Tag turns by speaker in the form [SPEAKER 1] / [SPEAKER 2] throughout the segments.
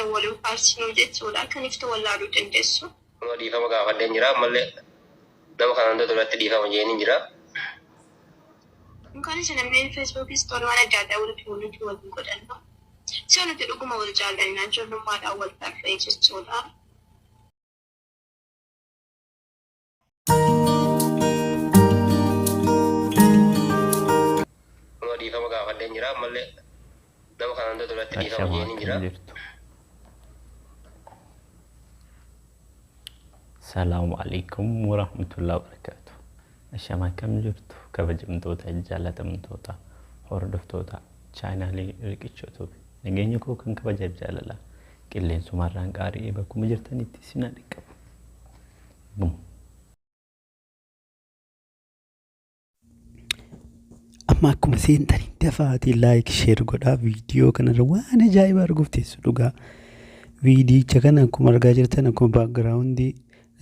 [SPEAKER 1] kana waliin faarsinuu jechuudha. Kan iftu wallaaluu dandeessu.
[SPEAKER 2] Nama dhiifama gaafadheen jira ammallee nama kana hunda duratti dhiifama jeen jira.
[SPEAKER 1] Kan isin namni Facebook store waan adda addaa walitti waliin godhannu. Si nuti dhuguma wal jaalladhinaa ijoollummaadhaan wal tarree jechuudha.
[SPEAKER 2] Nama dhiifama gaafadheen jira ammallee nama kana hunda duratti dhiifama jeen jira.
[SPEAKER 3] السلام عليكم ورحمة الله وبركاته. الشما كم جرتو كبجمتوتا جالتمتوتا هوردفتوتا channel riqichotobi nageenyi koo kan kabajaaf jaalala qilleensumarraan qaarii bakkuma jirtanitti sina dhiqabu amma akkuma seentani dafaati like share godhaa viidiyoo kanarra waan ajaa'iba arguuf teessu dhugaa viidiyicha kana akkuma argaa jirtan akkuma background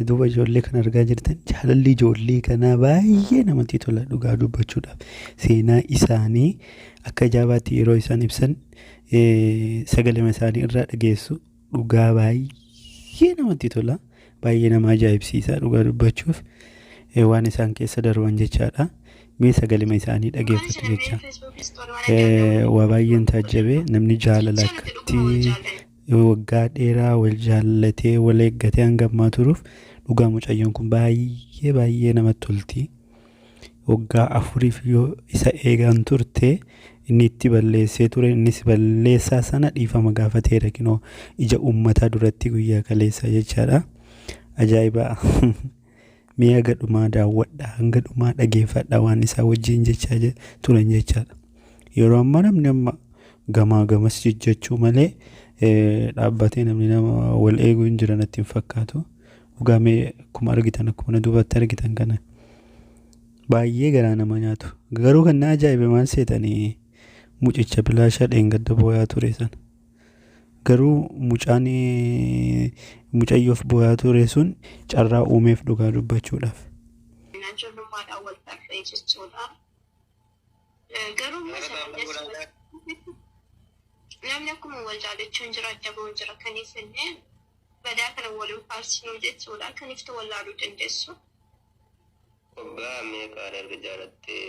[SPEAKER 3] duuba ijoollee kan argaa jirtan jaalalli ijoollee kanaa baay'ee namatti tola dhugaa dubbachuudhaaf seenaa isaanii akka ajaa'ibaatti yeroo isaan ibsan sagalema isaanii irraa dhageessu dhugaa baay'ee namatti tola baay'ee nama ajaa'ibsiisa dhugaa dubbachuuf waan isaan keessa darban jechaadha mee sagalema isaanii dhageeffatu jecha waa baay'een taajjabee namni jaalala akkatti waggaa dheeraa wal jaallatee wal eeggatee hanga ammaa turuuf dhugaa mucayyoon kun baay'ee namatti tolti waggaa afuriif yoo isa eegan turte inni itti balleessee ture innis balleessaa sana dhiifama gaafateera kinoo ija uummataa duratti guyyaa kaleessa jechaadha ajaa'iba mi'a gadhumaa daawwadha hanga dhumaa dhageeffadha waan isaa wajjin jechaa turan jechaadha yeroo ammaa namni amma gamaa gamas jechuu malee dhaabbatee namni nama wal eeguu hin jiran natti hin fakkaatu dhugaamee akkuma argitan akkuma duubatti argitan kana baay'ee garaa nama nyaatu garuu kan na ajaa'ibe maal seetanii mucicha bilaashaa dheengadda booyaa ture sana garuu mucayyoof booyaa ture sun carraa uumeef dhugaa dubbachuudhaaf
[SPEAKER 1] namni akkuma wal jaalachuun jiraachaa bahuun jira kaniif illee badaa kana waliin faarsinuu jechuudha kan iftu wallaaluu dandeessu.
[SPEAKER 2] Waggaa meeqaan erga jaalattee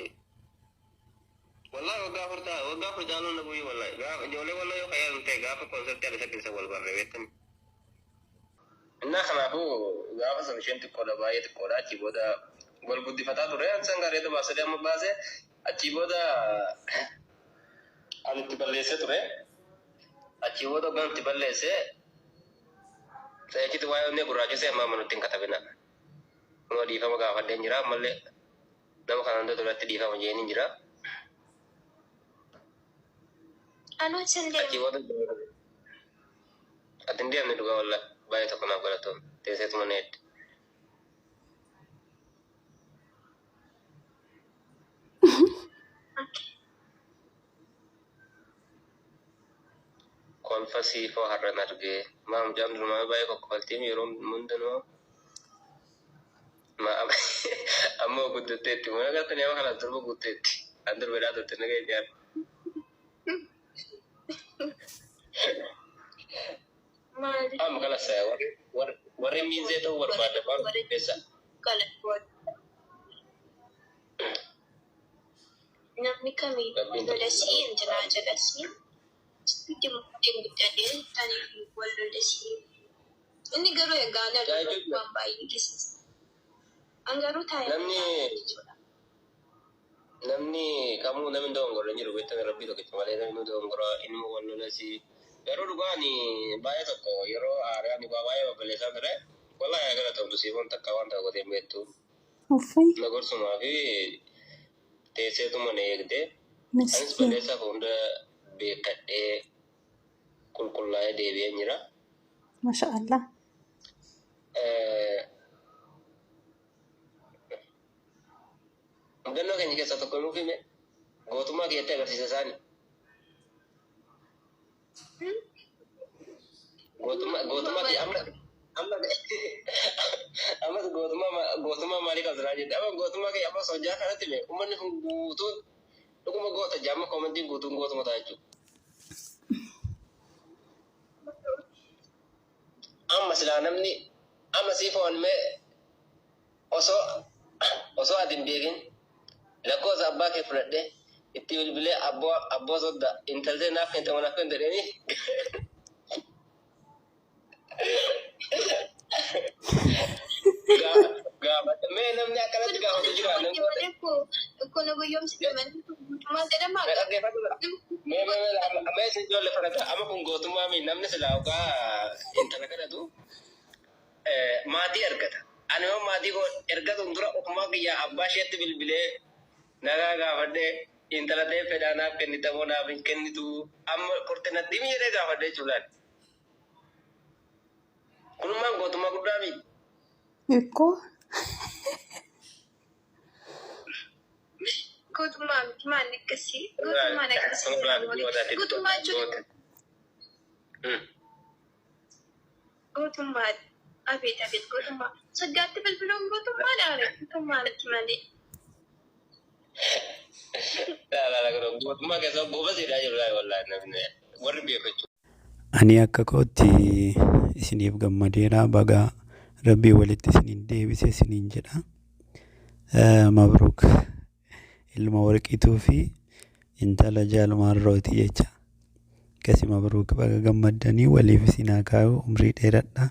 [SPEAKER 2] wallahi waggaa furdaanuu na bu'ii wallahi gaafa ijoollee wallahi yoo fayyadu ta'e gaafa konsertii ala isa keessa wal barree beektan. Innaa kanaafuu gaafa sana isheen xiqqoodha baay'ee xiqqoodha achii booda wal guddifataa ture san gareeta baasadee amma baasee achii booda ani itti balleessee ture. Achi booda ganti balleesse saayititti waa'ee onnee gurraachise amma manutti hin katabina nama dhiifama gaafadheen jira ammallee nama kana hunda duratti dhiifama jeen jira achi booda ati hin deemne dhugaa wallahi baay'ee tokko naaf galatoon teesseetuma needde konfasiifoo har'an argee maam jaamdumaa baay'ee kokkofaltiin yeroo hundanuu ammoo guddatteetti mana galtanii amma kana durba guutteetti an durbeedhaa turte nagee jaar amma kalas warri miinzee ta'uu barbaadda waan keessa
[SPEAKER 1] namni kamii godasii injinaa jalasii ini garuu egaa waan baay'ee keessa angaruu
[SPEAKER 2] namni kamuu namni dongora jiru beektan rabbii tokkicha malee namni dongora inni wallolasi garuu dhugaan baay'ee tokko yeroo aaraan baay'ee babaleessaa ture wallahi agara ta'u siifon takka waan ta'u goteen beektu na gorsumaa fi teesseetuma na eegde anis balleessaaf hunda beekadhee qulqullaa'ee deebi'ee jira.
[SPEAKER 4] Masha Allah.
[SPEAKER 2] Mudannoo keenya keessaa tokko nuuf hime gootummaa keessatti agarsiisa isaanii. Gootummaa amma gootummaa maalii qabsiraa jette amma gootummaa kee amma soojaa kanatti hime uummanni kun guutuun dhuguma goota jaamma koomantiin guutuun gootuma ta'a jechuudha. amma silaa namni amma siifoon mee osoo adin beekin lakkoofsa abbaa kee fudhadhee itti bilbilee abboo sodda intaltee naaf kente manaaf kente jedhanii gaafadha. Mee namni akkanatti gaafatu jira namni
[SPEAKER 1] kun guyyoomsi mootummaa jedhama.
[SPEAKER 2] Mee isin ijoollee fudhata amma kun gootummaa mi namni silaa ogaa intala kadhatu maatii argata. Ani immoo maatii koo ergatuun dura ofumaa kiyyaa abbaa isheetti bilbilee nagaa gaafadhee intala ta'e fedhaa naaf kennitamoo naaf hin kennitu amma qurxinatti himi jedhee gaafadhee jechuudhaan. Kunummaan gootummaa guddaa mi?
[SPEAKER 4] Ikkoo.
[SPEAKER 1] Gootummaa miti maal akkasii? Gootummaan akkasii. Gootummaa jechuun. Gootummaa. Abeet gootummaa. Saggaatti bilbiluun gootummaa dhaare. Gootummaa natti malee.
[SPEAKER 2] Gootummaa keessa gooba siidaa jiru wallaahi namni warri beekachuu.
[SPEAKER 3] Ani akka kootti isiniif gammadeera baga rabbii walitti isiniin deebise isiniin jedha. Mabruuk ilma warqiituu fi intala jaalmaan rooti jecha. Akkasii mabruuk baga gammaddanii waliif isin haa kaa'u umrii dheeradha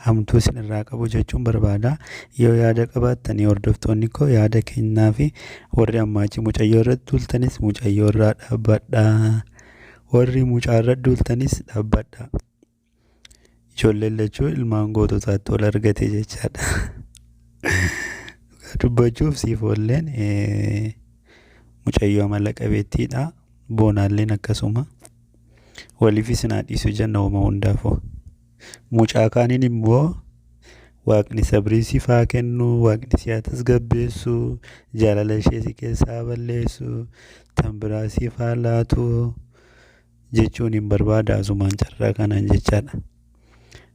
[SPEAKER 3] hamtuu isin irraa qabu jechuun barbaada. Yoo yaada qabaattanii hordoftoonni koo yaada kennaa fi warri ammaachi mucayyoo irratti duultanis mucayyoo irraa dhaabbadha. Warri mucaa irratti duultanis dhaabbadha. Ijoolleen lachuu ilmaan goototaatti ol argate jechaadha. Dubbachuuf siifoolleen mucayyoo amala qabeettiidha. Boonaalleen akkasuma. Waliif isin haa dhiisu jenna uuma hundaafuu. Mucaa kaaniin immoo waaqni sabrii siif haa kennu, waaqni si haa tasgabbeessu, jaalala ishee si keessaa balleessu, tan biraa siif haa laatu jechuun hin barbaada asumaan carraa kanaan jechaadha.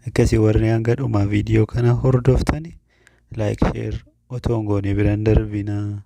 [SPEAKER 3] Akkasii warri hanga dhumaa viidiyoo kana hordoftani laayik sheer otoo hin goone biraan darbina.